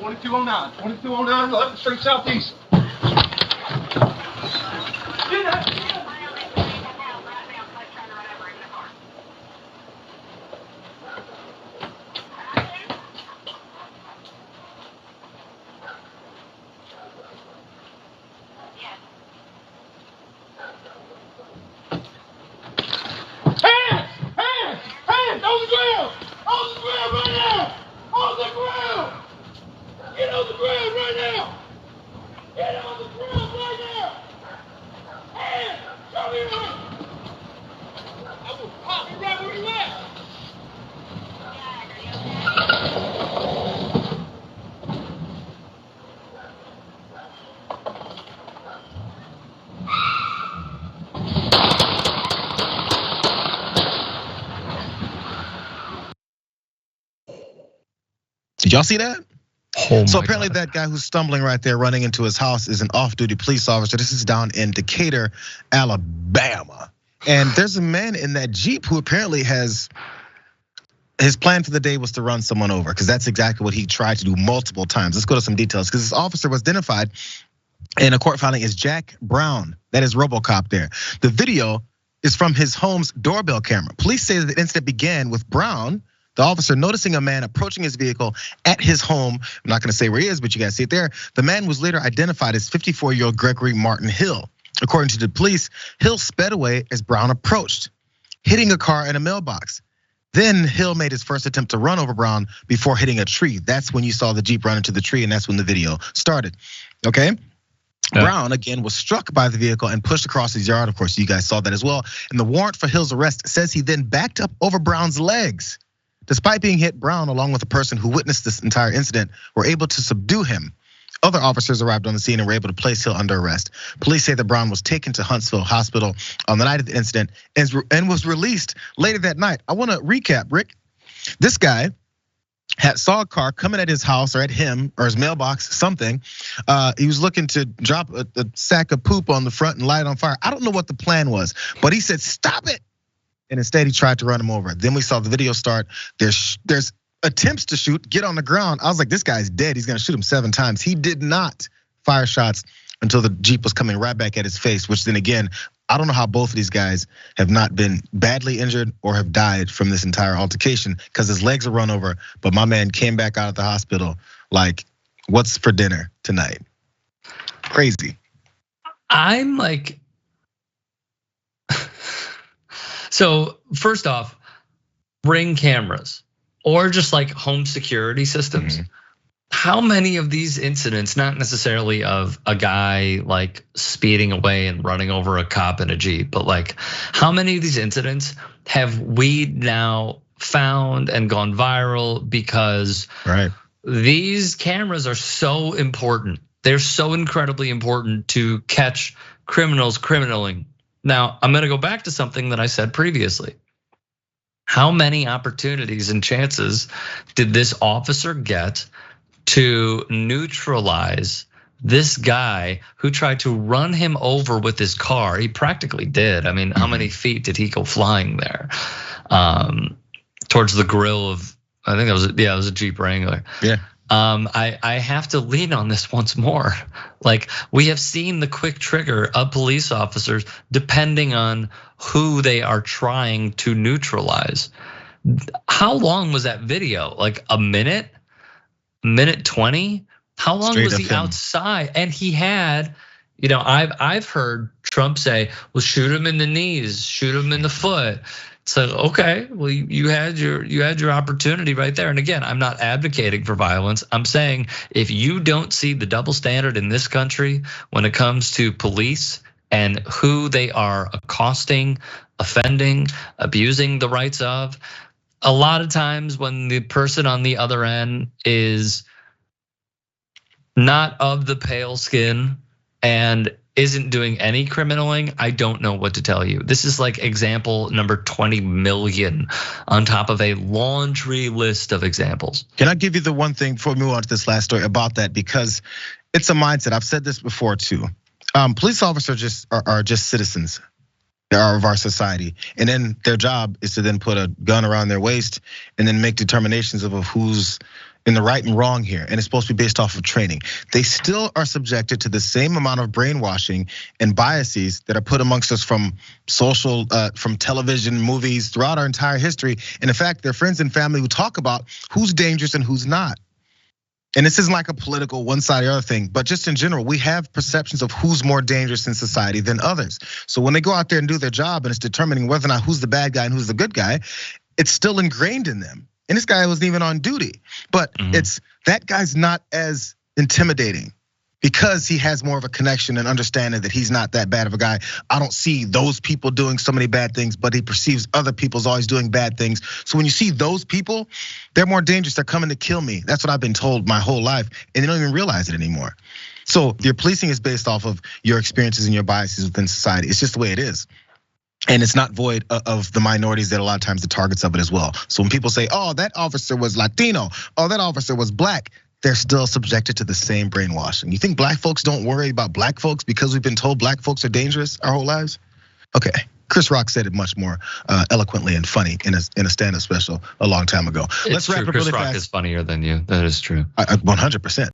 2209, 2209, 11th Street Southeast. Get out. Hands on the ground! On the ground right now! On the ground! Get on the ground right now! Get on the ground right now! Hands! Show me your hands! I will pop you right where you at! Did y'all see that? Oh so apparently that guy who's stumbling right there running into his house is an off-duty police officer. This is down in Decatur, Alabama. And there's a man in that Jeep who apparently his plan for the day was to run someone over, because that's exactly what he tried to do multiple times. Let's go to some details, because this officer was identified in a court filing as Jack Brown. That is RoboCop there. The video is from his home's doorbell camera. Police say that the incident began with Brown, the officer, noticing a man approaching his vehicle at his home. I'm not gonna say where he is, but you guys see it there. The man was later identified as 54-year-old Gregory Martin Hill. According to the police, Hill sped away as Brown approached, hitting a car and a mailbox. Then Hill made his first attempt to run over Brown before hitting a tree. That's when you saw the Jeep run into the tree, and that's when the video started, okay? Yeah. Brown, again, was struck by the vehicle and pushed across his yard. Of course, you guys saw that as well. And the warrant for Hill's arrest says he then backed up over Brown's legs. Despite being hit, Brown, along with the person who witnessed this entire incident, were able to subdue him. Other officers arrived on the scene and were able to place Hill under arrest. Police say that Brown was taken to Huntsville Hospital on the night of the incident and was released later that night. I wanna recap, Rick. This guy saw a car coming at his house or at him or his mailbox, something. He was looking to drop a sack of poop on the front and light it on fire. I don't know what the plan was, but he said, "Stop it." And instead he tried to run him over. Then we saw the video start. There's attempts to shoot, get on the ground. I was like, this guy's dead. He's gonna shoot him 7 times. He did not fire shots until the Jeep was coming right back at his face, which then again, I don't know how both of these guys have not been badly injured or have died from this entire altercation, because his legs are run over, but my man came back out of the hospital like, what's for dinner tonight? Crazy. I'm like, so first off, Ring cameras or just like home security systems. Mm-hmm. How many of these incidents, not necessarily of a guy like speeding away and running over a cop in a Jeep, but like how many of these incidents have we now found and gone viral because these cameras are so important. They're so incredibly important to catch criminals criminaling. Now, I'm gonna go back to something that I said previously. How many opportunities and chances did this officer get to neutralize this guy who tried to run him over with his car? He practically did. I mean, how many feet did he go flying there? Towards the grill of, I think it was a Jeep Wrangler. Yeah. I have to lean on this once more. Like, we have seen the quick trigger of police officers depending on who they are trying to neutralize. How long was that video? Like a minute? Minute 20? How long was he outside? And he had, I've heard Trump say, well, shoot him in the knees, shoot him in the foot. So, okay, well, you had your opportunity right there. And again, I'm not advocating for violence. I'm saying if you don't see the double standard in this country when it comes to police and who they are accosting, offending, abusing the rights of, a lot of times when the person on the other end is not of the pale skin and isn't doing any criminaling, I don't know what to tell you. This is like example number 20 million on top of a laundry list of examples. Can I give you the one thing before we move on to this last story about that? Because it's a mindset. I've said this before too. Police officers are just citizens. They are of our society, and then their job is to then put a gun around their waist and then make determinations of who's in the right and wrong here, and it's supposed to be based off of training. They still are subjected to the same amount of brainwashing and biases that are put amongst us from social, from television, movies, throughout our entire history. And in fact, their friends and family who talk about who's dangerous and who's not. And this isn't like a political one side or the other thing, but just in general, we have perceptions of who's more dangerous in society than others. So when they go out there and do their job and it's determining whether or not who's the bad guy and who's the good guy, it's still ingrained in them. And this guy wasn't even on duty, but it's that guy's not as intimidating because he has more of a connection and understanding that he's not that bad of a guy. I don't see those people doing so many bad things, but he perceives other people's always doing bad things. So when you see those people, they're more dangerous. They're coming to kill me. That's what I've been told my whole life, and they don't even realize it anymore. So your policing is based off of your experiences and your biases within society. It's just the way it is. And it's not void of the minorities that a lot of times the targets of it as well. So when people say, oh, that officer was Latino, oh, that officer was black, they're still subjected to the same brainwashing. You think black folks don't worry about black folks because we've been told black folks are dangerous our whole lives? Okay, Chris Rock said it much more eloquently and funny in a stand-up special a long time ago. Let's wrap up really fast. Chris Rock is funnier than you, that is true. 100%.